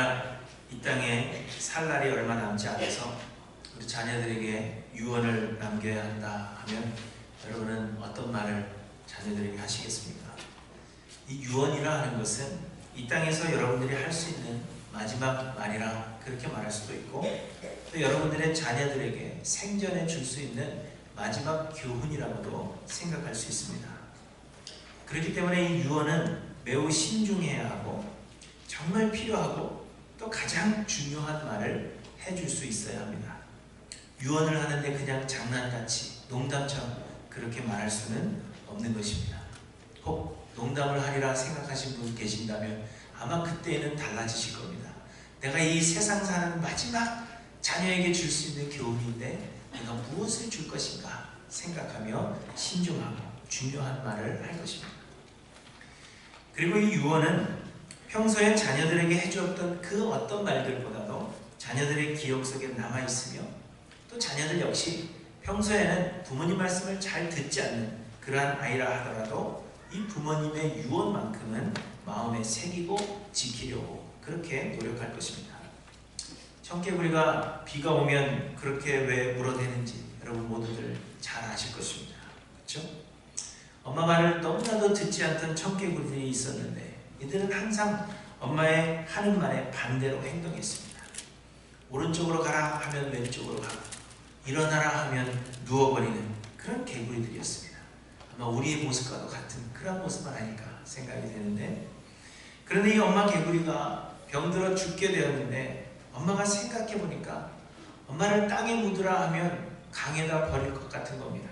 만약 이 땅에 살 날이 얼마 남지 않아서 우리 자녀들에게 유언을 남겨야 한다 하면 여러분은 어떤 말을 자녀들에게 하시겠습니까? 이 유언이라 하는 것은 이 땅에서 여러분들이 할 수 있는 마지막 말이라 그렇게 말할 수도 있고, 또 여러분들의 자녀들에게 생전에 줄 수 있는 마지막 교훈이라고도 생각할 수 있습니다. 그렇기 때문에 이 유언은 매우 신중해야 하고 정말 필요하고 또 가장 중요한 말을 해줄 수 있어야 합니다. 유언을 하는데 그냥 장난같이 농담처럼 그렇게 말할 수는 없는 것입니다. 혹 농담을 하리라 생각하신 분 계신다면 아마 그때는 달라지실 겁니다. 내가 이 세상 사는 마지막 자녀에게 줄 수 있는 교훈인데 내가 무엇을 줄 것인가 생각하며 신중하고 중요한 말을 할 것입니다. 그리고 이 유언은 평소에 자녀들에게 해주었던 그 어떤 말들보다도 자녀들의 기억 속에 남아있으며, 또 자녀들 역시 평소에는 부모님 말씀을 잘 듣지 않는 그러한 아이라 하더라도 이 부모님의 유언만큼은 마음에 새기고 지키려고 그렇게 노력할 것입니다. 청개구리가 비가 오면 그렇게 왜 울어대는지 여러분 모두들 잘 아실 것입니다. 그렇죠? 엄마 말을 너무나도 듣지 않던 청개구리들이 있었는데 이들은 항상 엄마의 하는 말에 반대로 행동했습니다. 오른쪽으로 가라 하면 왼쪽으로 가고, 일어나라 하면 누워버리는 그런 개구리들이었습니다. 아마 우리의 모습과도 같은 그런 모습은 아닐까 생각이 되는데, 그런데 이 엄마 개구리가 병들어 죽게 되었는데 엄마가 생각해보니까 엄마를 땅에 묻으라 하면 강에다 버릴 것 같은 겁니다.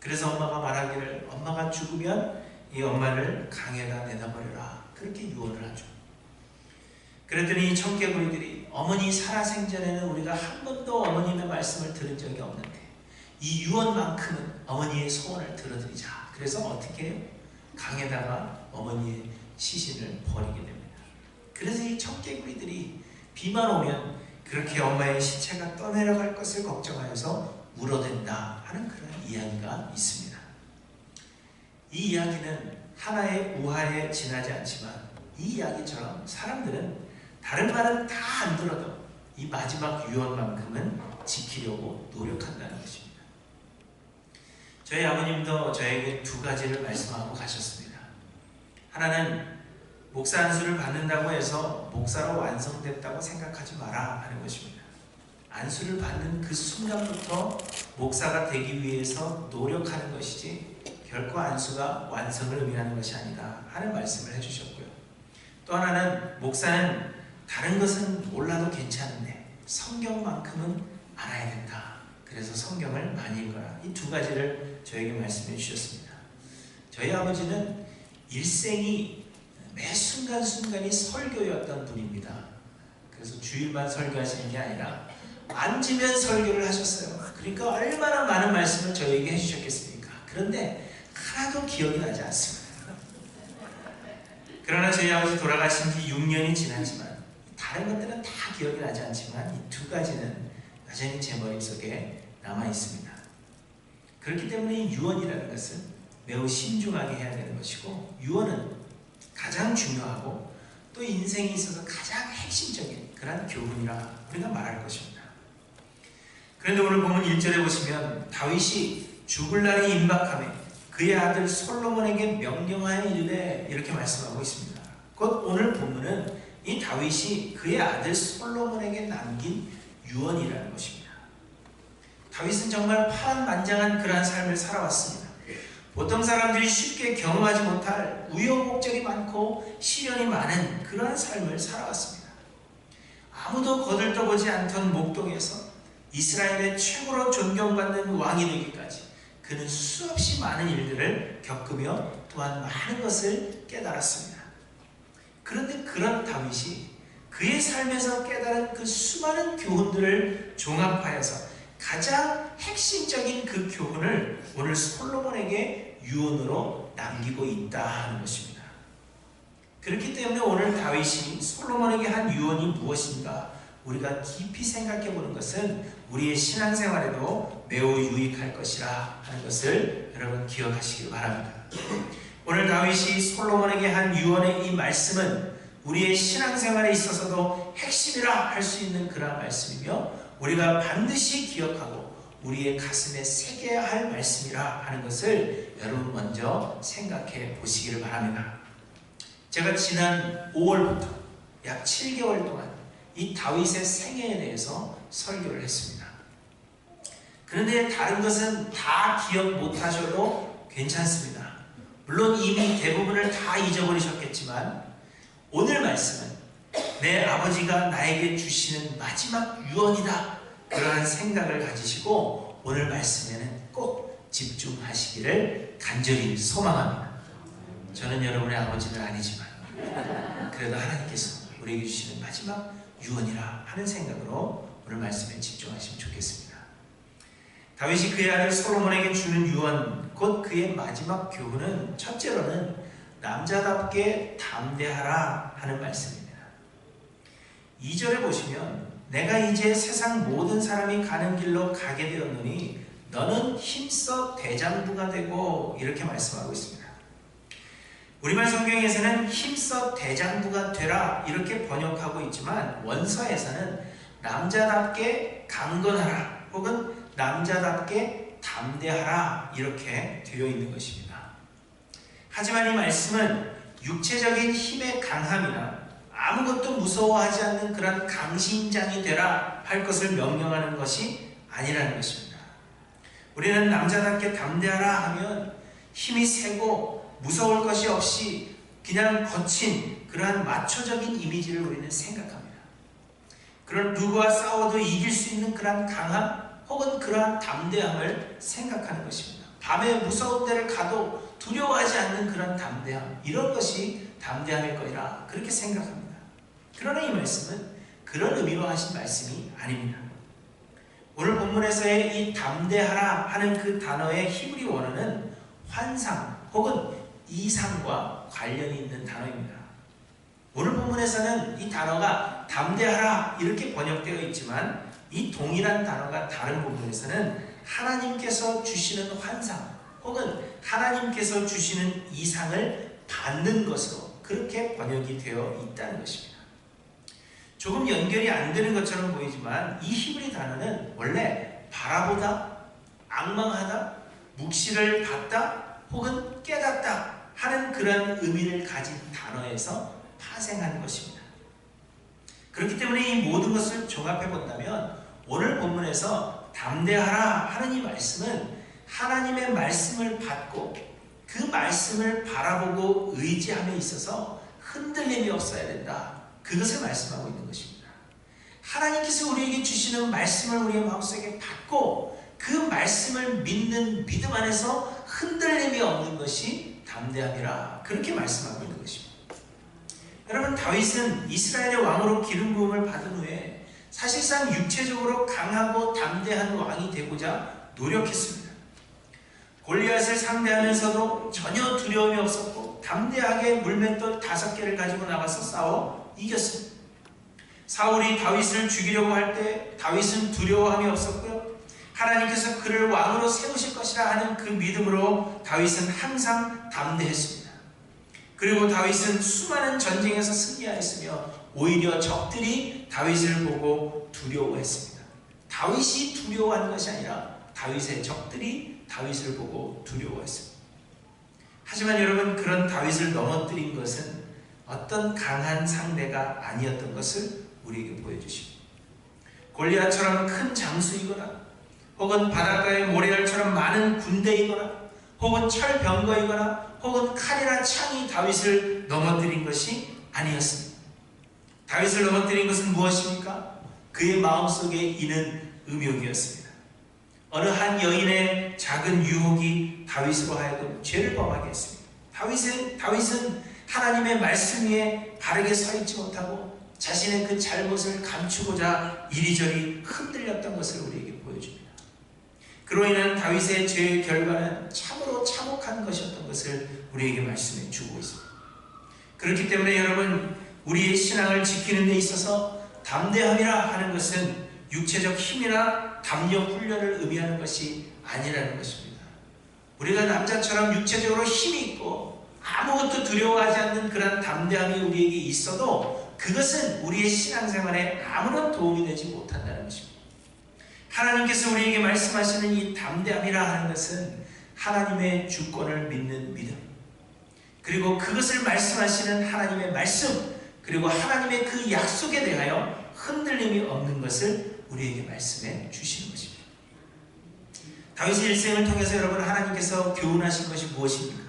그래서 엄마가 말하기를 엄마가 죽으면 이 엄마를 강에다 내다버려라, 그렇게 유언을 하죠. 그랬더니 이 청개구리들이 어머니 살아생전에는 우리가 한 번도 어머님의 말씀을 들은 적이 없는데 이 유언만큼은 어머니의 소원을 들어드리자. 그래서 어떻게 해요? 강에다가 어머니의 시신을 버리게 됩니다. 그래서 이 청개구리들이 비만 오면 그렇게 엄마의 시체가 떠내려갈 것을 걱정하여서 울어댄다 하는 그런 이야기가 있습니다. 이 이야기는 하나의 우화에 지나지 않지만 이 이야기처럼 사람들은 다른 말은 다 안 들어도 이 마지막 유언만큼은 지키려고 노력한다는 것입니다. 저희 아버님도 저에게 두 가지를 말씀하고 가셨습니다. 하나는 목사 안수를 받는다고 해서 목사로 완성됐다고 생각하지 마라 하는 것입니다. 안수를 받는 그 순간부터 목사가 되기 위해서 노력하는 것이지 결코 안수가 완성을 의미하는 것이 아니다 하는 말씀을 해주셨고요. 또 하나는 목사는 다른 것은 몰라도 괜찮은데 성경만큼은 알아야 된다. 그래서 성경을 많이 읽어라. 이 두 가지를 저에게 말씀해 주셨습니다. 저희 아버지는 일생이 매 순간순간이 설교였던 분입니다. 그래서 주일만 설교하시는 게 아니라 앉으면 설교를 하셨어요. 그러니까 얼마나 많은 말씀을 저에게 해주셨겠습니까? 그런데 하나도 기억이 나지 않습니다. 그러나 저희 아버지 돌아가신 지 6년이 지났지만 다른 것들은 다 기억이 나지 않지만 이 두 가지는 여전히 제 머릿속에 남아있습니다. 그렇기 때문에 이 유언이라는 것은 매우 신중하게 해야 되는 것이고, 유언은 가장 중요하고 또 인생에 있어서 가장 핵심적인 그런 교훈이라 우리가 말할 것입니다. 그런데 오늘 본문 1절에 보시면 다윗이 죽을 날이 임박하며 그의 아들 솔로몬에게 명령하여 이르되 이렇게 말씀하고 있습니다. 곧 오늘 본문은 이 다윗이 그의 아들 솔로몬에게 남긴 유언이라는 것입니다. 다윗은 정말 파란만장한 그러한 삶을 살아왔습니다. 보통 사람들이 쉽게 경험하지 못할 우여곡절이 많고 시련이 많은 그러한 삶을 살아왔습니다. 아무도 거들떠보지 않던 목동에서 이스라엘의 최고로 존경받는 왕이 되기까지 그는 수없이 많은 일들을 겪으며 또한 많은 것을 깨달았습니다. 그런데 그런 다윗이 그의 삶에서 깨달은 그 수많은 교훈들을 종합하여서 가장 핵심적인 그 교훈을 오늘 솔로몬에게 유언으로 남기고 있다 하는 것입니다. 그렇기 때문에 오늘 다윗이 솔로몬에게 한 유언이 무엇인가 우리가 깊이 생각해 보는 것은 우리의 신앙생활에도 매우 유익할 것이라 하는 것을 여러분 기억하시기 바랍니다. 오늘 다윗이 솔로몬에게 한 유언의 이 말씀은 우리의 신앙생활에 있어서도 핵심이라 할 수 있는 그런 말씀이며 우리가 반드시 기억하고 우리의 가슴에 새겨야 할 말씀이라 하는 것을 여러분 먼저 생각해 보시기를 바랍니다. 제가 지난 5월부터 약 7개월 동안 이 다윗의 생애에 대해서 설교를 했습니다. 그런데 다른 것은 다 기억 못하셔도 괜찮습니다. 물론 이미 대부분을 다 잊어버리셨겠지만 오늘 말씀은 내 아버지가 나에게 주시는 마지막 유언이다, 그러한 생각을 가지시고 오늘 말씀에는 꼭 집중하시기를 간절히 소망합니다. 저는 여러분의 아버지는 아니지만 그래도 하나님께서 우리에게 주시는 마지막 유언이라 하는 생각으로 오늘 말씀에 집중하시면 좋겠습니다. 다윗이 그의 아들 솔로몬에게 주는 유언, 곧 그의 마지막 교훈은 첫째로는 남자답게 담대하라 하는 말씀입니다. 2절에 보시면 내가 이제 세상 모든 사람이 가는 길로 가게 되었노니 너는 힘써 대장부가 되고, 이렇게 말씀하고 있습니다. 우리말 성경에서는 힘써 대장부가 되라 이렇게 번역하고 있지만 원서에서는 남자답게 강건하라 혹은 남자답게 담대하라 이렇게 되어 있는 것입니다. 하지만 이 말씀은 육체적인 힘의 강함이나 아무것도 무서워하지 않는 그런 강심장이 되라 할 것을 명령하는 것이 아니라는 것입니다. 우리는 남자답게 담대하라 하면 힘이 세고 무서울 것이 없이 그냥 거친 그러한 마초적인 이미지를 우리는 생각합니다. 그런 누구와 싸워도 이길 수 있는 그러한 강함 혹은 그러한 담대함을 생각하는 것입니다. 밤에 무서운 데를 가도 두려워하지 않는 그런 담대함, 이런 것이 담대함일 거리라 그렇게 생각합니다. 그러나 이 말씀은 그런 의미로 하신 말씀이 아닙니다. 오늘 본문에서의 이 담대하라 하는 그 단어의 히브리 원어는 환상 혹은 이상과 관련이 있는 단어입니다. 오늘 본문에서는 이 단어가 담대하라 이렇게 번역되어 있지만 이 동일한 단어가 다른 부분에서는 하나님께서 주시는 환상 혹은 하나님께서 주시는 이상을 받는 것으로 그렇게 번역이 되어 있다는 것입니다. 조금 연결이 안 되는 것처럼 보이지만 이 히브리 단어는 원래 바라보다, 앙망하다, 묵시를 받다 혹은 깨닫다 하는 그런 의미를 가진 단어에서 파생한 것입니다. 그렇기 때문에 이 모든 것을 종합해 본다면 오늘 본문에서 담대하라 하는 이 말씀은 하나님의 말씀을 받고 그 말씀을 바라보고 의지함에 있어서 흔들림이 없어야 된다, 그것을 말씀하고 있는 것입니다. 하나님께서 우리에게 주시는 말씀을 우리의 마음속에 받고 그 말씀을 믿는 믿음 안에서 흔들림이 없는 것이 담대함이라 그렇게 말씀하고 있는 것입니다. 여러분, 다윗은 이스라엘의 왕으로 기름 부음을 받은 후에 사실상 육체적으로 강하고 담대한 왕이 되고자 노력했습니다. 골리앗을 상대하면서도 전혀 두려움이 없었고 담대하게 물맷돌 5개를 가지고 나가서 싸워 이겼습니다. 사울이 다윗을 죽이려고 할 때 다윗은 두려워함이 없었고요. 하나님께서 그를 왕으로 세우실 것이라 하는 그 믿음으로 다윗은 항상 담대했습니다. 그리고 다윗은 수많은 전쟁에서 승리하였으며 오히려 적들이 다윗을 보고 두려워했습니다. 다윗이 두려워하는 것이 아니라 다윗의 적들이 다윗을 보고 두려워했습니다. 하지만 여러분, 그런 다윗을 넘어뜨린 것은 어떤 강한 상대가 아니었던 것을 우리에게 보여주십니다. 골리앗처럼 큰 장수이거나 혹은 바닷가의 모래알처럼 많은 군대이거나 혹은 철병거이거나 혹은 칼이나 창이 다윗을 넘어뜨린 것이 아니었습니다. 다윗을 넘어뜨린 것은 무엇입니까? 그의 마음속에 있는 음욕이었습니다. 어느 한 여인의 작은 유혹이 다윗으로 하여금 죄를 범하게 했습니다. 다윗은 하나님의 말씀 위에 바르게 서 있지 못하고 자신의 그 잘못을 감추고자 이리저리 흔들렸던 것을 우리에게 보여줍니다. 그로 인한 다윗의 죄의 결과는 참으로 참혹한 것이었던 것을 우리에게 말씀해 주고 있습니다. 그렇기 때문에 여러분, 우리의 신앙을 지키는 데 있어서 담대함이라 하는 것은 육체적 힘이나 담력 훈련을 의미하는 것이 아니라는 것입니다. 우리가 남자처럼 육체적으로 힘이 있고 아무것도 두려워하지 않는 그런 담대함이 우리에게 있어도 그것은 우리의 신앙생활에 아무런 도움이 되지 못한다는 것입니다. 하나님께서 우리에게 말씀하시는 이 담대함이라 하는 것은 하나님의 주권을 믿는 믿음, 그리고 그것을 말씀하시는 하나님의 말씀, 그리고 하나님의 그 약속에 대하여 흔들림이 없는 것을 우리에게 말씀해 주시는 것입니다. 다윗의 일생을 통해서 여러분, 하나님께서 교훈하신 것이 무엇입니까?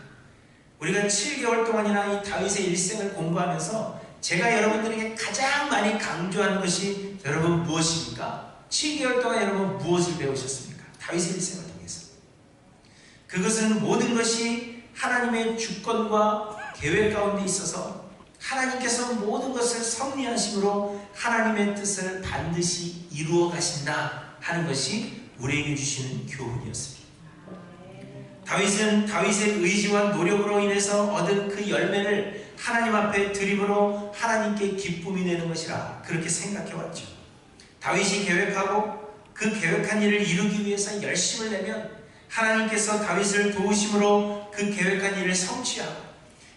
우리가 7개월 동안이나 이 다윗의 일생을 공부하면서 제가 여러분들에게 가장 많이 강조하는 것이 여러분 무엇입니까? 7개월 동안 여러분 무엇을 배우셨습니까? 다윗의 일생을 통해서. 그것은 모든 것이 하나님의 주권과 계획 가운데 있어서 하나님께서 모든 것을 섭리하심으로 하나님의 뜻을 반드시 이루어 가신다 하는 것이 우리에게 주시는 교훈이었습니다. 다윗은 다윗의 의지와 노력으로 인해서 얻은 그 열매를 하나님 앞에 드림으로 하나님께 기쁨이 되는 것이라 그렇게 생각해왔죠. 다윗이 계획하고 그 계획한 일을 이루기 위해서 열심을 내면 하나님께서 다윗을 도우심으로 그 계획한 일을 성취하고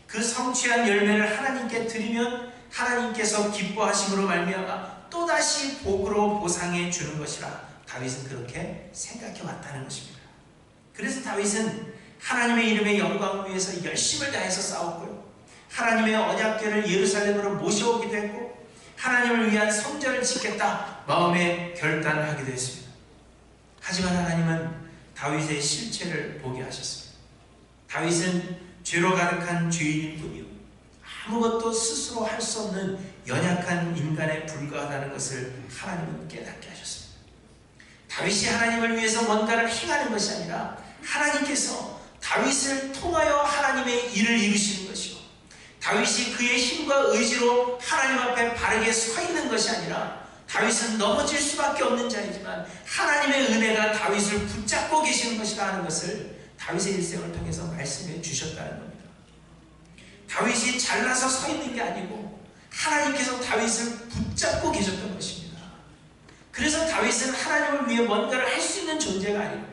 그 성취한 열매를 하나님께 드리면 하나님께서 기뻐하심으로 말미암아 또다시 복으로 보상해 주는 것이라 다윗은 그렇게 생각해 왔다는 것입니다. 그래서 다윗은 하나님의 이름의 영광을 위해서 열심을 다해서 싸웠고요, 하나님의 언약궤를 예루살렘으로 모셔오기도 했고 하나님을 위한 성전을 짓겠다 마음에 결단을 하기도 했습니다. 하지만 하나님은 다윗의 실체를 보게 하셨습니다. 다윗은 죄로 가득한 죄인일 뿐이요 아무것도 스스로 할 수 없는 연약한 인간에 불과하다는 것을 하나님은 깨닫게 하셨습니다. 다윗이 하나님을 위해서 뭔가를 행하는 것이 아니라 하나님께서 다윗을 통하여 하나님의 일을 이루시는 것이요, 다윗이 그의 힘과 의지로 하나님 앞에 바르게 서 있는 것이 아니라 다윗은 넘어질 수밖에 없는 자이지만 하나님의 은혜가 다윗을 붙잡고 계시는 것이라 하는 것을 다윗의 일생을 통해서 말씀해 주셨다는 겁니다. 다윗이 잘나서 서 있는 게 아니고 하나님께서 다윗을 붙잡고 계셨던 것입니다. 그래서 다윗은 하나님을 위해 뭔가를 할 수 있는 존재가 아니고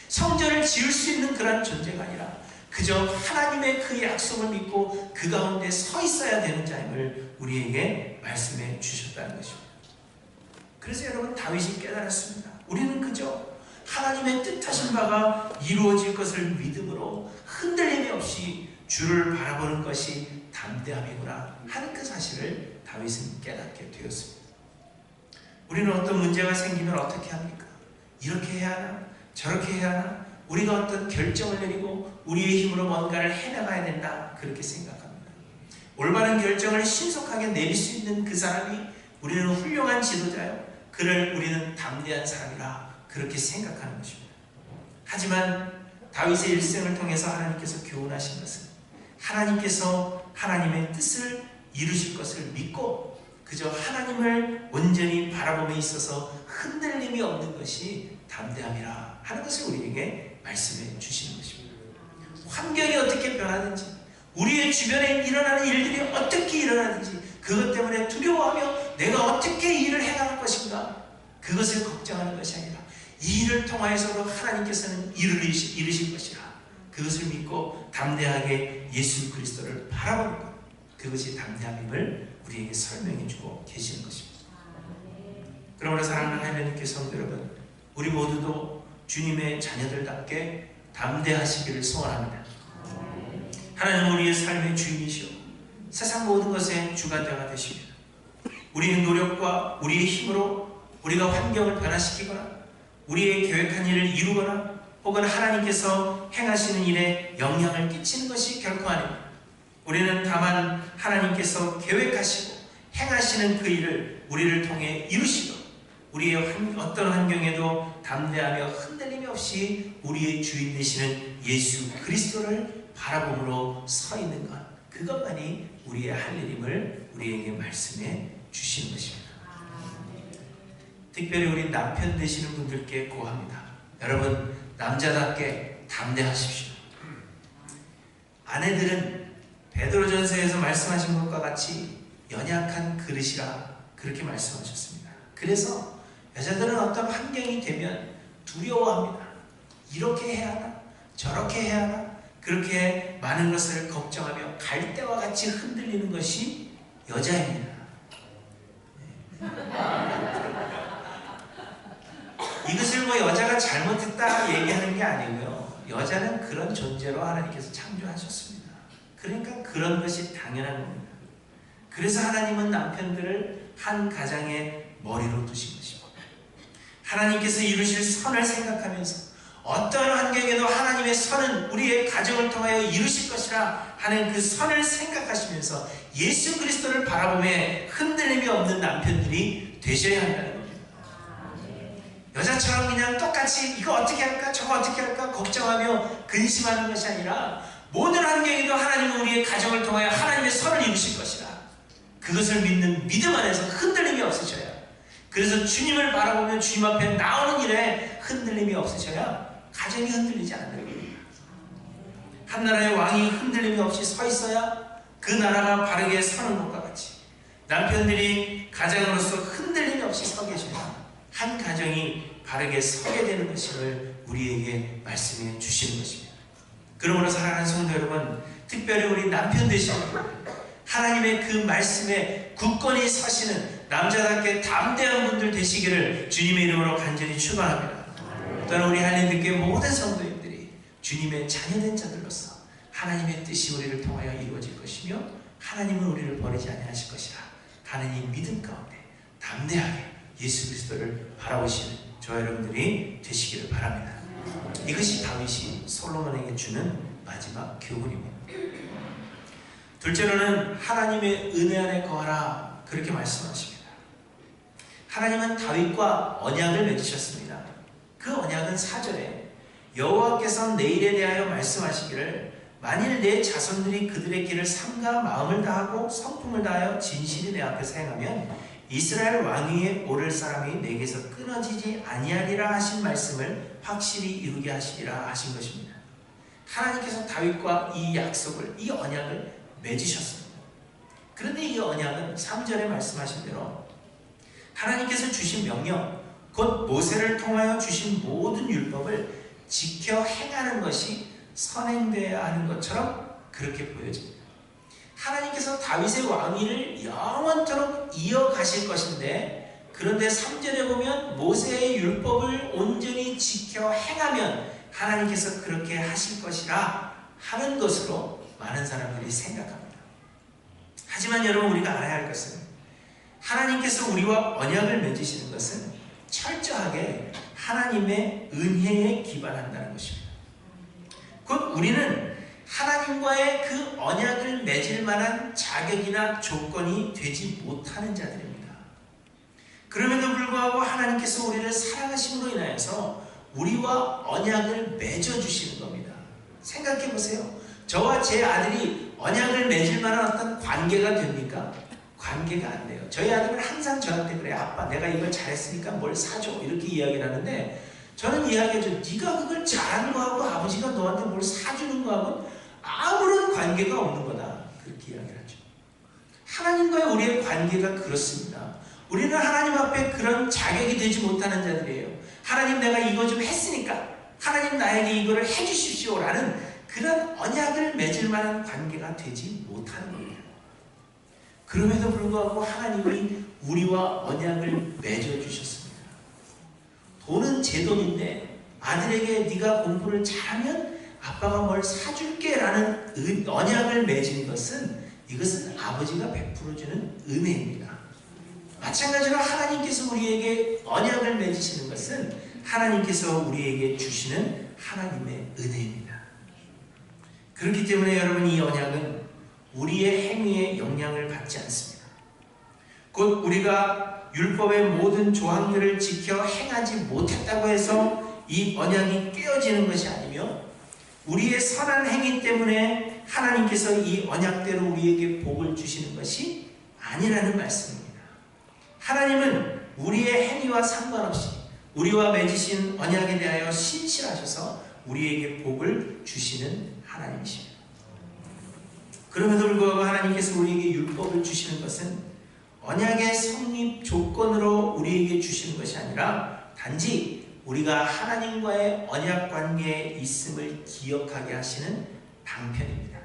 성전을 지을 수 있는 그런 존재가 아니라 그저 하나님의 그 약속을 믿고 그 가운데 서 있어야 되는 자임을 우리에게 말씀해 주셨다는 것입니다. 그래서 여러분, 다윗이 깨달았습니다. 우리는 그저 하나님의 뜻하신 바가 이루어질 것을 믿음으로 흔들림이 없이 주를 바라보는 것이 담대함이구나 하는 그 사실을 다윗은 깨닫게 되었습니다. 우리는 어떤 문제가 생기면 어떻게 합니까? 이렇게 해야 하나? 저렇게 해야 하나? 우리가 어떤 결정을 내리고 우리의 힘으로 뭔가를 해나가야 된다 그렇게 생각합니다. 올바른 결정을 신속하게 내릴 수 있는 그 사람이 우리는 훌륭한 지도자요, 그를 우리는 담대한 사람이라 그렇게 생각하는 것입니다. 하지만 다윗의 일생을 통해서 하나님께서 교훈하신 것은 하나님께서 하나님의 뜻을 이루실 것을 믿고 그저 하나님을 온전히 바라봄에 있어서 흔들림이 없는 것이 담대함이라 하는 것을 우리에게 말씀해 주시는 것입니다. 환경이 어떻게 변하든지 우리의 주변에 일어나는 일들이 어떻게 일어나든지 그것 때문에 두려워하며 내가 어떻게 일을 해나갈 것인가 그것을 걱정하는 것이 아니라 이 일을 통하여서도 하나님께서는 일을 이루실 것이라 그것을 믿고 담대하게 예수 그리스도를 바라보는 것, 그것이 담대함임을 우리에게 설명해 주고 계시는 것입니다. 그러므로 사랑하는 하나님께 성도 여러분, 우리 모두도 주님의 자녀들답게 담대하시기를 소원합니다. 하나님은 우리의 삶의 주인이시오 세상 모든 것의 주관자가 되십니다. 우리의 노력과 우리의 힘으로 우리가 환경을 변화시키거나 우리의 계획한 일을 이루거나 혹은 하나님께서 행하시는 일에 영향을 끼치는 것이 결코 아닙니다. 우리는 다만 하나님께서 계획하시고 행하시는 그 일을 우리를 통해 이루시고 우리의 어떤 환경에도 담대하며 흔들림이 없이 우리의 주인 되시는 예수 그리스도를 바라봄으로 서 있는 것, 그것만이 우리의 할 일임을 우리에게 말씀해 주시는 것입니다. 특별히 우리 남편 되시는 분들께 고합니다. 여러분, 남자답게 담대하십시오. 아내들은 베드로전서에서 말씀하신 것과 같이 연약한 그릇이라 그렇게 말씀하셨습니다. 그래서 여자들은 어떤 환경이 되면 두려워합니다. 이렇게 해야 하나? 저렇게 해야 하나? 그렇게 많은 것을 걱정하며 갈대와 같이 흔들리는 것이 여자입니다. 이것을 뭐 여자가 잘못했다 얘기하는 게 아니고요. 여자는 그런 존재로 하나님께서 창조하셨습니다. 그러니까 그런 것이 당연한 겁니다. 그래서 하나님은 남편들을 한 가장의 머리로 두신 것입니다. 하나님께서 이루실 선을 생각하면서 어떤 환경에도 하나님의 선은 우리의 가정을 통하여 이루실 것이라 하는 그 선을 생각하시면서 예수 그리스도를 바라보며 흔들림이 없는 남편들이 되셔야 한다는 겁니다. 여자처럼 그냥 똑같이 이거 어떻게 할까 저거 어떻게 할까 걱정하며 근심하는 것이 아니라 모든 환경에도 하나님은 우리의 가정을 통하여 하나님의 선을 이루실 것이라 그것을 믿는 믿음 안에서 흔들림이 없으셔야, 그래서 주님을 바라보며 주님 앞에 나오는 일에 흔들림이 없으셔야 가정이 흔들리지 않는 겁니다. 한 나라의 왕이 흔들림이 없이 서 있어야 그 나라가 바르게 서는 것과 같이 남편들이 가장으로서 흔들림이 없이 서 계셔야 한 가정이 바르게 서게 되는 것임을 우리에게 말씀해 주시는 것입니다. 그러므로 사랑하는 성도 여러분, 특별히 우리 남편 되시는 분들, 하나님의 그 말씀에 굳건히 서시는 남자답게 담대한 분들 되시기를 주님의 이름으로 간절히 축원합니다. 또한 우리 한인교회 모든 성도님들이 주님의 자녀된 자들로서 하나님의 뜻이 우리를 통하여 이루어질 것이며 하나님은 우리를 버리지 아니하실 것이라 하는 이 믿음 가운데 담대하게 예수 그리스도를 바라보시는 저와 여러분들이 되시기를 바랍니다. 이것이 다윗이 솔로몬에게 주는 마지막 교훈입니다. 둘째로는 하나님의 은혜 안에 거하라 그렇게 말씀하십니다. 하나님은 다윗과 언약을 맺으셨습니다. 그 언약은 4절에 여호와께서 내일에 대하여 말씀하시기를 만일 내 자손들이 그들의 길을 삼가 마음을 다하고 성품을 다하여 진실이 내 앞에서 행하면 이스라엘 왕위에 오를 사람이 내게서 끊어지지 아니하리라 하신 말씀을 확실히 이루게 하시리라 하신 것입니다. 하나님께서 다윗과 이 약속을, 이 언약을 맺으셨습니다. 그런데 이 언약은 3절에 말씀하신 대로 하나님께서 주신 명령, 곧 모세를 통하여 주신 모든 율법을 지켜 행하는 것이 선행되어야 하는 것처럼 그렇게 보여집니다. 하나님께서 다윗의 왕위를 영원토록 이어가실 것인데, 그런데 3절에 보면 모세의 율법을 온전히 지켜 행하면 하나님께서 그렇게 하실 것이라 하는 것으로 많은 사람들이 생각합니다. 하지만 여러분, 우리가 알아야 할 것은 하나님께서 우리와 언약을 맺으시는 것은 철저하게 하나님의 은혜에 기반한다는 것입니다. 곧 우리는 하나님과의 그 언약을 맺을 만한 자격이나 조건이 되지 못하는 자들입니다. 그럼에도 불구하고 하나님께서 우리를 사랑하심으로 인하여서 우리와 언약을 맺어주시는 겁니다. 생각해 보세요. 저와 제 아들이 언약을 맺을 만한 어떤 관계가 됩니까? 관계가 안 돼요. 저희 아들은 항상 저한테 그래요. 아빠, 내가 이걸 잘했으니까 뭘 사줘. 이렇게 이야기를 하는데, 저는 이야기하죠. 네가 그걸 잘하는 거하고 아버지가 너한테 뭘 사주는 거하고 아무런 관계가 없는 거다. 그렇게 이야기를 하죠. 하나님과의 우리의 관계가 그렇습니다. 우리는 하나님 앞에 그런 자격이 되지 못하는 자들이에요. 하나님, 내가 이거 좀 했으니까 하나님 나에게 이거를 해주십시오 라는 그런 언약을 맺을 만한 관계가 되지 못하는 겁니다. 그럼에도 불구하고 하나님이 우리와 언약을 맺어주셨습니다. 돈은 제 돈인데 아들에게 네가 공부를 잘하면 아빠가 뭘 사줄게 라는 언약을 맺은 것은, 이것은 아버지가 베풀어주는 은혜입니다. 마찬가지로 하나님께서 우리에게 언약을 맺으시는 것은 하나님께서 우리에게 주시는 하나님의 은혜입니다. 그렇기 때문에 여러분, 이 언약은 우리의 행위에 영향을 받지 않습니다. 곧 우리가 율법의 모든 조항들을 지켜 행하지 못했다고 해서 이 언약이 깨어지는 것이 아니며, 우리의 선한 행위 때문에 하나님께서 이 언약대로 우리에게 복을 주시는 것이 아니라는 말씀입니다. 하나님은 우리의 행위와 상관없이 우리와 맺으신 언약에 대하여 신실하셔서 우리에게 복을 주시는 하나님이십니다. 그럼에도 불구하고 하나님께서 우리에게 율법을 주시는 것은 언약의 성립 조건으로 우리에게 주시는 것이 아니라 단지 우리가 하나님과의 언약 관계에 있음을 기억하게 하시는 방편입니다.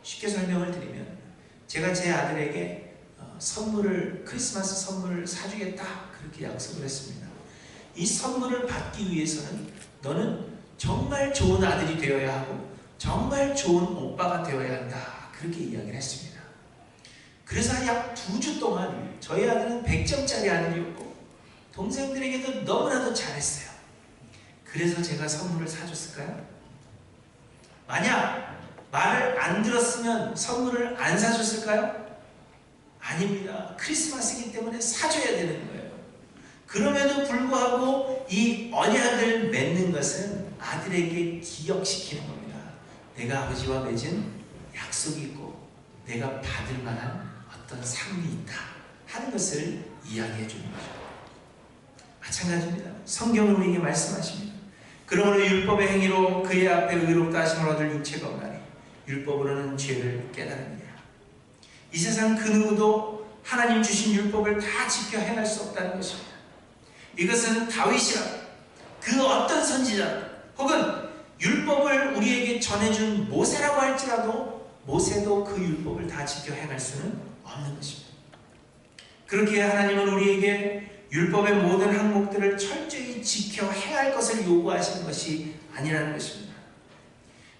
쉽게 설명을 드리면 제가 제 아들에게 크리스마스 선물을 사주겠다 그렇게 약속을 했습니다. 이 선물을 받기 위해서는 너는 정말 좋은 아들이 되어야 하고 정말 좋은 오빠가 되어야 한다 그렇게 이야기를 했습니다. 그래서 약 2주 동안 저희 아들은 100점짜리 아들이었고 동생들에게도 너무나도 잘했어요. 그래서 제가 선물을 사줬을까요? 만약 말을 안 들었으면 선물을 안 사줬을까요? 아닙니다. 크리스마스이기 때문에 사줘야 되는 거예요. 그럼에도 불구하고 이 언약을 맺는 것은 아들에게 기억시키는 겁니다. 내가 아버지와 맺은 약속이 있고 내가 받을 만한 어떤 상이 있다 하는 것을 이야기해 주는 거죠. 마찬가지입니다. 성경은 우리에게 말씀하십니다. 그러므로 율법의 행위로 그의 앞에 의롭다 하심을 얻을 육체가 없나니 율법으로는 죄를 깨달으니라. 이 세상 그 누구도 하나님 주신 율법을 다 지켜 행할 수 없다는 것입니다. 이것은 다윗이라 그 어떤 선지자 혹은 율법을 우리에게 전해준 모세라고 할지라도 모세도 그 율법을 다 지켜 행할 수는 없는 것입니다. 그렇게 하나님은 우리에게 율법의 모든 항목들을 철저히 지켜 행할 것을 요구하시는 것이 아니라는 것입니다.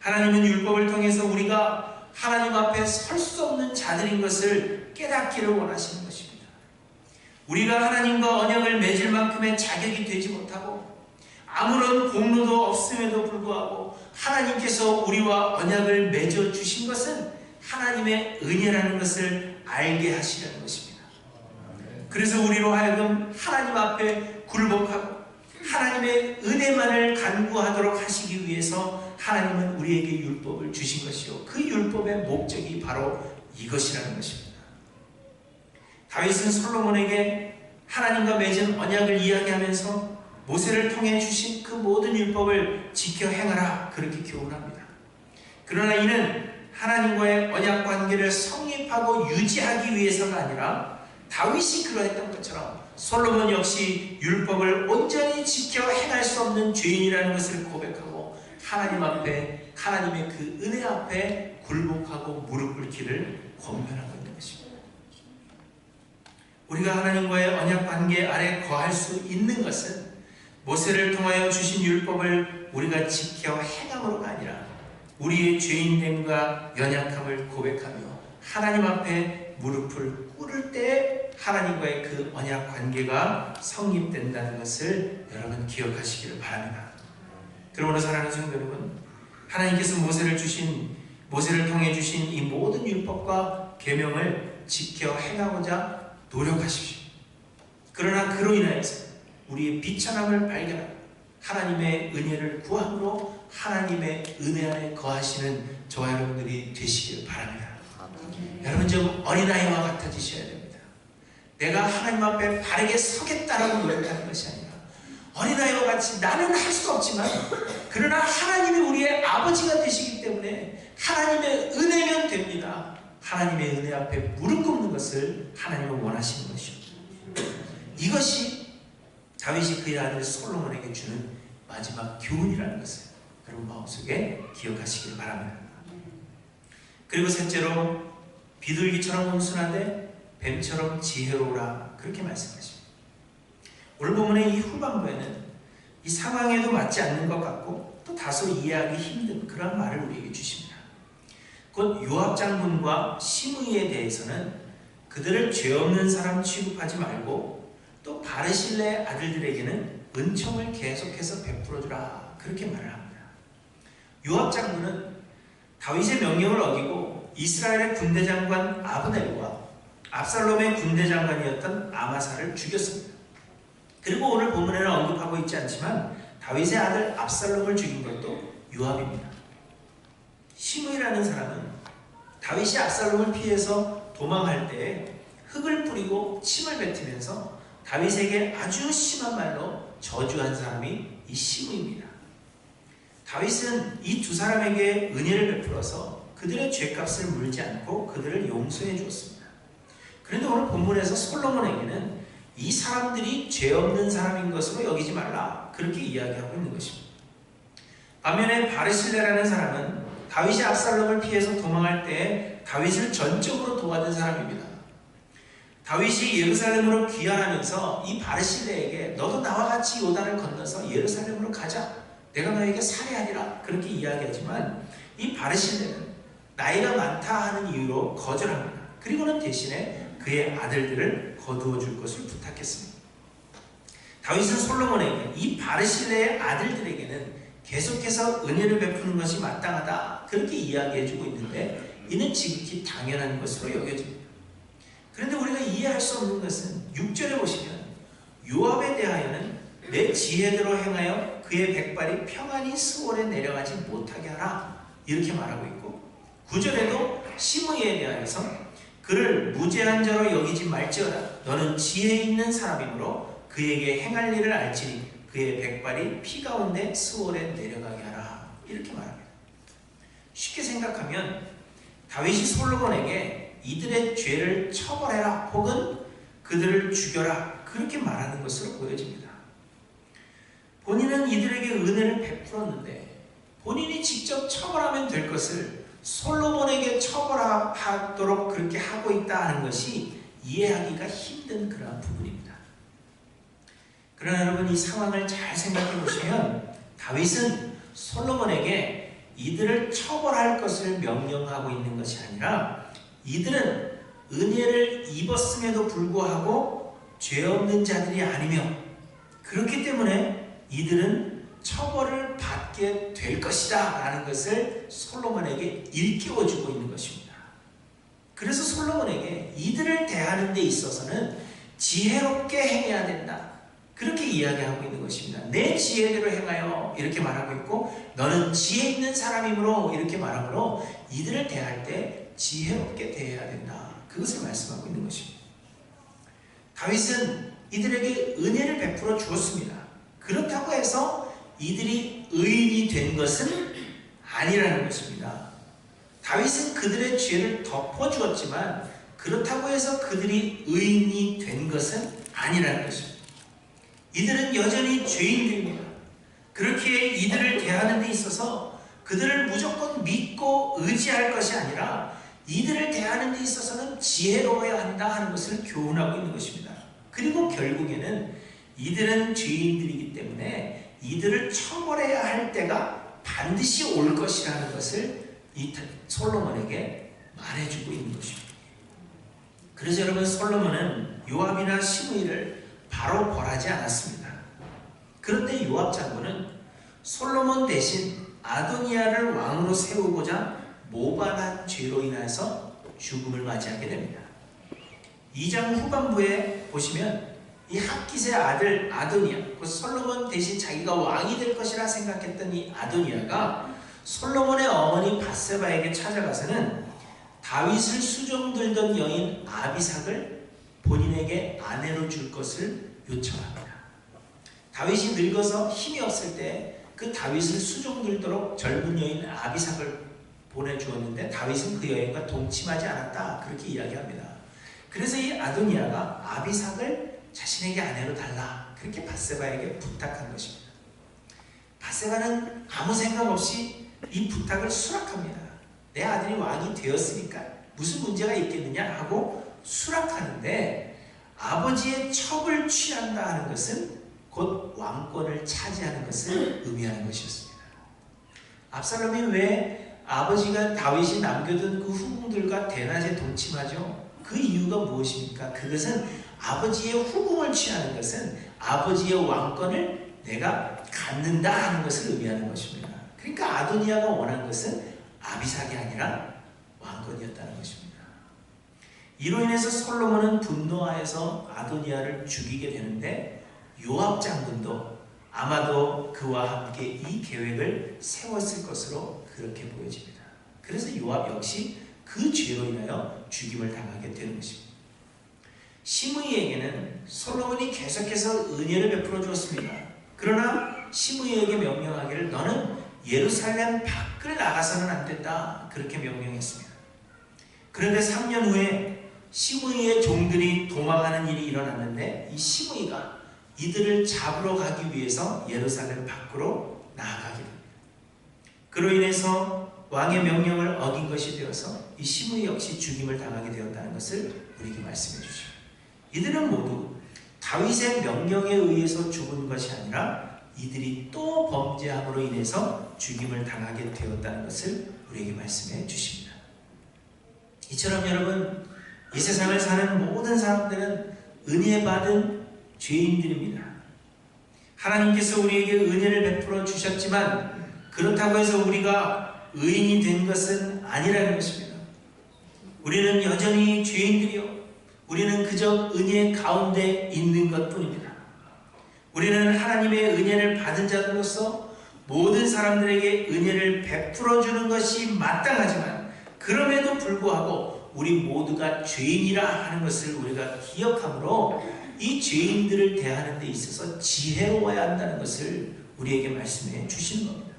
하나님은 율법을 통해서 우리가 하나님 앞에 설 수 없는 자들인 것을 깨닫기를 원하시는 것입니다. 우리가 하나님과 언약을 맺을 만큼의 자격이 되지 못하고 아무런 공로도 없음에도 불구하고 하나님께서 우리와 언약을 맺어 주신 것은 하나님의 은혜라는 것을 알게 하시려는 것입니다. 그래서 우리로 하여금 하나님 앞에 굴복하고 하나님의 은혜만을 간구하도록 하시기 위해서 하나님은 우리에게 율법을 주신 것이요 그 율법의 목적이 바로 이것이라는 것입니다. 다윗은 솔로몬에게 하나님과 맺은 언약을 이야기하면서 모세를 통해 주신 그 모든 율법을 지켜 행하라 그렇게 교훈합니다. 그러나 이는 하나님과의 언약 관계를 성립하고 유지하기 위해서가 아니라 다윗이 그러했던 것처럼 솔로몬 역시 율법을 온전히 지켜 행할 수 없는 죄인이라는 것을 고백하고 하나님 앞에 하나님의 그 은혜 앞에 굴복하고 무릎 꿇기를 권면하고 있는 것입니다. 우리가 하나님과의 언약 관계 아래 거할 수 있는 것은 모세를 통하여 주신 율법을 우리가 지켜 행함으로가 아니라 우리의 죄인됨과 연약함을 고백하며 하나님 앞에 무릎을 꿇을 때 하나님과의 그 언약 관계가 성립된다는 것을 여러분 기억하시기를 바랍니다. 그러므로 사랑하는 성도 여러분, 하나님께서 모세를 통해 주신 이 모든 율법과 계명을 지켜 행하고자 노력하십시오. 그러나 그로 인하여서 우리의 비천함을 발견하고 하나님의 은혜를 구함으로 하나님의 은혜 안에 거하시는 저와 여러분들이 되시길 바랍니다. 여러분 좀 어린아이와 같아지셔야 됩니다. 내가 하나님 앞에 바르게 서겠다라고 노력하는 것이 아니라 어린아이와 같이 나는 할 수 없지만 그러나 하나님이 우리의 아버지가 되시기 때문에 하나님의 은혜면 됩니다. 하나님의 은혜 앞에 무릎 꿇는 것을 하나님은 원하시는 것입니다. 이것이 다윗이 그의 아들 솔로몬에게 주는 마지막 교훈이라는 것을 여러분 마음속에 기억하시길 바랍니다. 그리고 셋째로 비둘기처럼 온순하되 뱀처럼 지혜로우라 그렇게 말씀하십니다. 오늘 본문의 이 후반부에는 이 상황에도 맞지 않는 것 같고 또 다소 이해하기 힘든 그런 말을 우리에게 주십니다. 곧 요압 장군과 시므이에 대해서는 그들을 죄 없는 사람 취급하지 말고 또 바르실레 아들들에게는 은총을 계속해서 베풀어주라 그렇게 말을 합니다. 요압 장군은 다윗의 명령을 어기고 이스라엘의 군대 장관 아브넬과 압살롬의 군대 장관이었던 아마사를 죽였습니다. 그리고 오늘 본문에는 언급하고 있지 않지만 다윗의 아들 압살롬을 죽인 것도 요압입니다. 시므이라는 사람은 다윗이 압살롬을 피해서 도망할 때 흙을 뿌리고 침을 뱉으면서 다윗에게 아주 심한 말로 저주한 사람이 이 시므이입니다. 다윗은 이 두 사람에게 은혜를 베풀어서 그들의 죄값을 물지 않고 그들을 용서해 주었습니다. 그런데 오늘 본문에서 솔로몬에게는 이 사람들이 죄 없는 사람인 것으로 여기지 말라 그렇게 이야기하고 있는 것입니다. 반면에 바르실레라는 사람은 다윗이 압살롬을 피해서 도망할 때 다윗을 전적으로 도와준 사람입니다. 다윗이 예루살렘으로 귀환하면서 이 바르실레에게 너도 나와 같이 요단을 건너서 예루살렘으로 가자. 내가 너에게 살해하리라. 그렇게 이야기하지만 이 바르실레는 나이가 많다 하는 이유로 거절합니다. 그리고는 대신에 그의 아들들을 거두어 줄 것을 부탁했습니다. 다윗은 솔로몬에게 이 바르실레의 아들들에게는 계속해서 은혜를 베푸는 것이 마땅하다. 그렇게 이야기해주고 있는데 이는 지극히 당연한 것으로 여겨집니다. 그런데 우리가 이해할 수 없는 것은 6절에 보시면 요압에 대하여는 내 지혜대로 행하여 그의 백발이 평안히 스올에 내려가지 못하게 하라. 이렇게 말하고 있고 9절에도 시므이에 대하여서 그를 무죄한 자로 여기지 말지어다. 너는 지혜 있는 사람이므로 그에게 행할 일을 알지니 그의 백발이 피 가운데 스올에 내려가게 하라. 이렇게 말합니다. 쉽게 생각하면 다윗이 솔로몬에게 이들의 죄를 처벌해라 혹은 그들을 죽여라 그렇게 말하는 것으로 보여집니다. 본인은 이들에게 은혜를 베풀었는데 본인이 직접 처벌하면 될 것을 솔로몬에게 처벌하도록 그렇게 하고 있다 하는 것이 이해하기가 힘든 그러한 부분입니다. 그러나 여러분 이 상황을 잘 생각해 보시면 다윗은 솔로몬에게 이들을 처벌할 것을 명령하고 있는 것이 아니라 이들은 은혜를 입었음에도 불구하고 죄 없는 자들이 아니며 그렇기 때문에 이들은 처벌을 받게 될 것이다 라는 것을 솔로몬에게 일깨워주고 있는 것입니다. 그래서 솔로몬에게 이들을 대하는 데 있어서는 지혜롭게 행해야 된다. 그렇게 이야기하고 있는 것입니다. 내 지혜대로 행하여 이렇게 말하고 있고 너는 지혜 있는 사람이므로 이렇게 말하므로 이들을 대할 때 지혜롭게 대해야 된다. 그것을 말씀하고 있는 것입니다. 다윗은 이들에게 은혜를 베풀어 주었습니다. 그렇다고 해서 이들이 의인이 된 것은 아니라는 것입니다. 다윗은 그들의 죄를 덮어주었지만 그렇다고 해서 그들이 의인이 된 것은 아니라는 것입니다. 이들은 여전히 죄인들입니다. 그렇게 이들을 대하는 데 있어서 그들을 무조건 믿고 의지할 것이 아니라 이들을 대하는 데 있어서는 지혜로워야 한다 하는 것을 교훈하고 있는 것입니다. 그리고 결국에는 이들은 죄인들이기 때문에 이들을 처벌해야 할 때가 반드시 올 것이라는 것을 이 솔로몬에게 말해주고 있는 것입니다. 그래서 여러분 솔로몬은 요압이나 시므이를 바로 벌하지 않았습니다. 그런데 요압 장군은 솔로몬 대신 아도니아를 왕으로 세우고자 모반한 죄로 인해서 죽음을 맞이하게 됩니다. 2장 후반부에 보시면 이 핫깃의 아들 아도니아, 그 솔로몬 대신 자기가 왕이 될 것이라 생각했던 이 아도니아가 솔로몬의 어머니 밧세바에게 찾아가서는 다윗을 수종들던 여인 아비삭을 본인에게 아내로 줄 것을 요청합니다. 다윗이 늙어서 힘이 없을 때 그 다윗을 수종들도록 젊은 여인 아비삭을 보내주었는데 다윗은 그 여인과 동침하지 않았다. 그렇게 이야기합니다. 그래서 이 아도니아가 아비삭을 자신에게 아내로 달라. 그렇게 밧세바에게 부탁한 것입니다. 밧세바는 아무 생각 없이 이 부탁을 수락합니다. 내 아들이 왕이 되었으니까 무슨 문제가 있겠느냐 하고 수락하는데 아버지의 척을 취한다 하는 것은 곧 왕권을 차지하는 것을 의미하는 것이었습니다. 압살롬이 왜 아버지가 다윗이 남겨둔 그 후궁들과 대낮에 동침하죠? 그 이유가 무엇입니까? 그것은 아버지의 후궁을 취하는 것은 아버지의 왕권을 내가 갖는다 하는 것을 의미하는 것입니다. 그러니까 아도니아가 원한 것은 아비삭이 아니라 왕권이었다는 것입니다. 이로 인해서 솔로몬은 분노하여서 아도니아를 죽이게 되는데 요압 장군도 아마도 그와 함께 이 계획을 세웠을 것으로 그렇게 보여집니다. 그래서 요압 역시 그 죄로 인하여 죽임을 당하게 되는 것입니다. 시므이에게는 솔로몬이 계속해서 은혜를 베풀어 주었습니다. 그러나 시므이에게 명령하기를 너는 예루살렘 밖을 나가서는 안 된다. 그렇게 명령했습니다. 그런데 3년 후에 시므이의 종들이 도망하는 일이 일어났는데 이 시므이가 이들을 잡으러 가기 위해서 예루살렘 밖으로 나아가게 됩니다. 그로 인해서 왕의 명령을 어긴 것이 되어서 이 시므이 역시 죽임을 당하게 되었다는 것을 우리에게 말씀해 주죠. 이들은 모두 다윗의 명령에 의해서 죽은 것이 아니라 이들이 또 범죄함으로 인해서 죽임을 당하게 되었다는 것을 우리에게 말씀해 주십니다. 이처럼 여러분, 이 세상을 사는 모든 사람들은 은혜 받은 죄인들입니다. 하나님께서 우리에게 은혜를 베풀어 주셨지만 그렇다고 해서 우리가 의인이 된 것은 아니라는 것입니다. 우리는 여전히 죄인들이요, 우리는 그저 은혜 가운데 있는 것뿐입니다. 우리는 하나님의 은혜를 받은 자들로서 모든 사람들에게 은혜를 베풀어 주는 것이 마땅하지만 그럼에도 불구하고 우리 모두가 죄인이라 하는 것을 우리가 기억함으로 이 죄인들을 대하는 데 있어서 지혜로워야 한다는 것을 우리에게 말씀해 주시는 겁니다.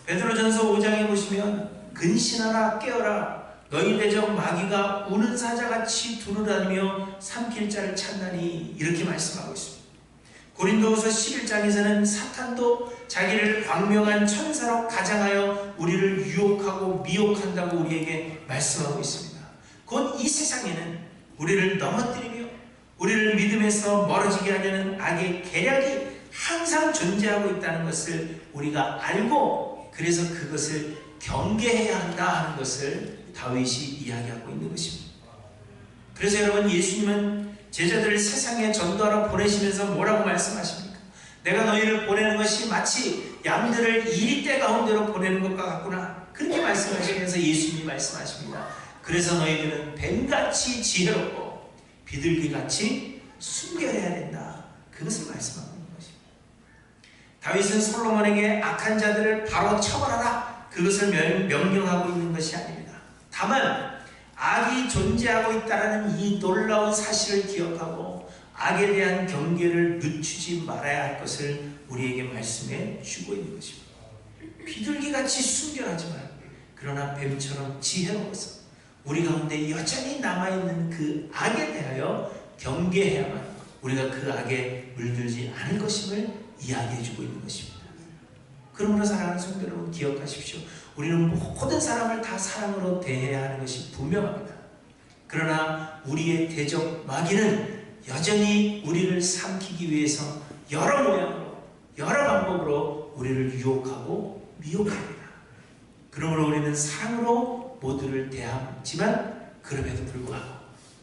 베드로전서 5장에 보시면 근신하라 깨어라 너희 대적 마귀가 우는 사자같이 두루다니며 삼킬 자를 찾나니 이렇게 말씀하고 있습니다. 고린도후서 11장에서는 사탄도 자기를 광명한 천사로 가장하여 우리를 유혹하고 미혹한다고 우리에게 말씀하고 있습니다. 곧 이 세상에는 우리를 넘어뜨리며 우리를 믿음에서 멀어지게 하려는 악의 계략이 항상 존재하고 있다는 것을 우리가 알고 그래서 그것을 경계해야 한다 하는 것을 다윗이 이야기하고 있는 것입니다. 그래서 여러분, 예수님은 제자들을 세상에 전도하러 보내시면서 뭐라고 말씀하십니까? 내가 너희를 보내는 것이 마치 양들을 이리떼 가운데로 보내는 것과 같구나. 그렇게 말씀하시면서 예수님이 말씀하십니다. 그래서 너희들은 뱀같이 지혜롭고 비둘기같이 순결해야 된다. 그것을 말씀하고 있는 것입니다. 다윗은 솔로몬에게 악한 자들을 바로 처벌하라. 그것을 명령하고 있는 것이 아닙니다. 다만 악이 존재하고 있다는 이 놀라운 사실을 기억하고 악에 대한 경계를 늦추지 말아야 할 것을 우리에게 말씀해 주고 있는 것입니다. 비둘기같이 순결하지만 그러나 뱀처럼 지혜로워서 우리 가운데 여전히 남아있는 그 악에 대하여 경계해야만 우리가 그 악에 물들지 않을 것임을 이야기해 주고 있는 것입니다. 그러므로 사랑하는 성도 여러분, 기억하십시오. 우리는 모든 사람을 다 사랑으로 대해야 하는 것이 분명합니다. 그러나 우리의 대적 마귀는 여전히 우리를 삼키기 위해서 여러 모양으로 여러 방법으로 우리를 유혹하고 미혹합니다. 그러므로 우리는 사랑으로 모두를 대하지만 그럼에도 불구하고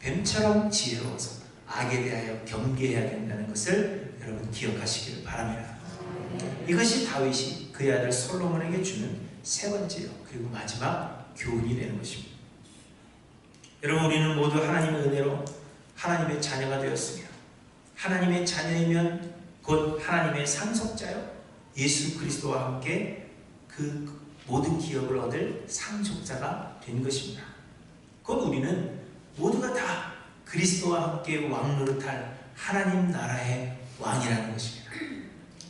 뱀처럼 지혜로워서 악에 대하여 경계해야 된다는 것을 여러분 기억하시기를 바랍니다. 이것이 다윗이 그의 아들 솔로몬에게 주는 세 번째요 그리고 마지막 교훈이 되는 것입니다. 여러분, 우리는 모두 하나님의 은혜로 하나님의 자녀가 되었으며 하나님의 자녀이면 곧 하나님의 상속자요 예수 그리스도와 함께 그 모든 기업을 얻을 상속자가 된 것입니다. 곧 우리는 모두가 다 그리스도와 함께 왕노릇할 하나님 나라의 왕이라는 것입니다.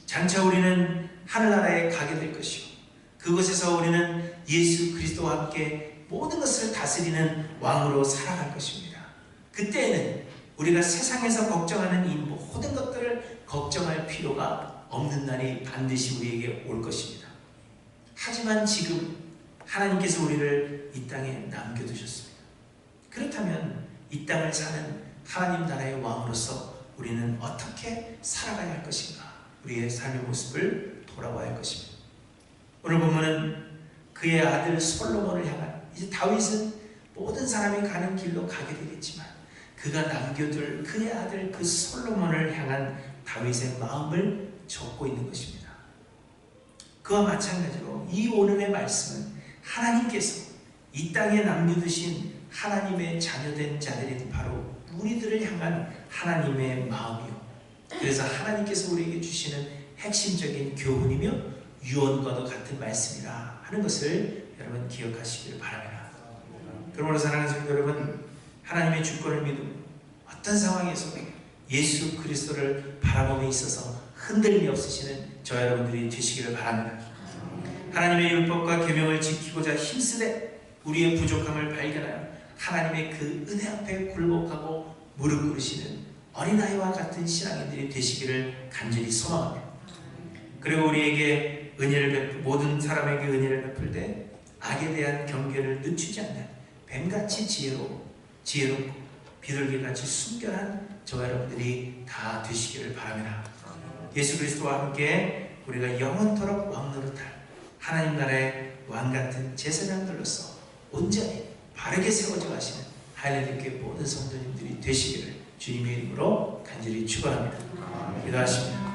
장차 우리는 하늘나라에 가게 될 것이고 그곳에서 우리는 예수 그리스도와 함께 모든 것을 다스리는 왕으로 살아갈 것입니다. 그때에는 우리가 세상에서 걱정하는 이 모든 것들을 걱정할 필요가 없는 날이 반드시 우리에게 올 것입니다. 하지만 지금 하나님께서 우리를 이 땅에 남겨두셨습니다. 그렇다면 이 땅을 사는 하나님 나라의 왕으로서 우리는 어떻게 살아가야 할 것인가? 우리의 삶의 모습을 돌아봐야 할 것입니다. 오늘 보면은 그의 아들 솔로몬을 향한, 이제 다윗은 모든 사람이 가는 길로 가게 되겠지만 그가 남겨둘 그의 아들 그 솔로몬을 향한 다윗의 마음을 적고 있는 것입니다. 그와 마찬가지로 이 오늘의 말씀은 하나님께서 이 땅에 남겨두신 하나님의 자녀된 자들인 바로 우리들을 향한 하나님의 마음이요, 그래서 하나님께서 우리에게 주시는 핵심적인 교훈이며 유언과도 같은 말씀이라 하는 것을 여러분 기억하시길 바랍니다. 그러므로 사랑하는 성도 여러분, 하나님의 주권을 믿음, 어떤 상황에서 예수 그리스도를 바라봄에 있어서 흔들림이 없으시는 저 여러분들이 되시기를 바랍니다. 하나님의 율법과 계명을 지키고자 힘쓰되 우리의 부족함을 발견하여 하나님의 그 은혜 앞에 굴복하고 무릎 꿇으시는 어린아이와 같은 신앙인들이 되시기를 간절히 소망합니다. 그리고 우리에게 모든 사람에게 은혜를 베풀 때 악에 대한 경계를 늦추지 않는 뱀같이 지혜롭고 비둘기같이 순결한 저와 여러분들이 다 되시기를 바랍니다. 예수 그리스도와 함께 우리가 영원토록 왕노릇할 하나님 나라의 왕같은 제사장들로서 온전히 바르게 세워져 가시는 하이랜드 교회 모든 성도님들이 되시기를 주님의 이름으로 간절히 축원합니다. 기도하십니다.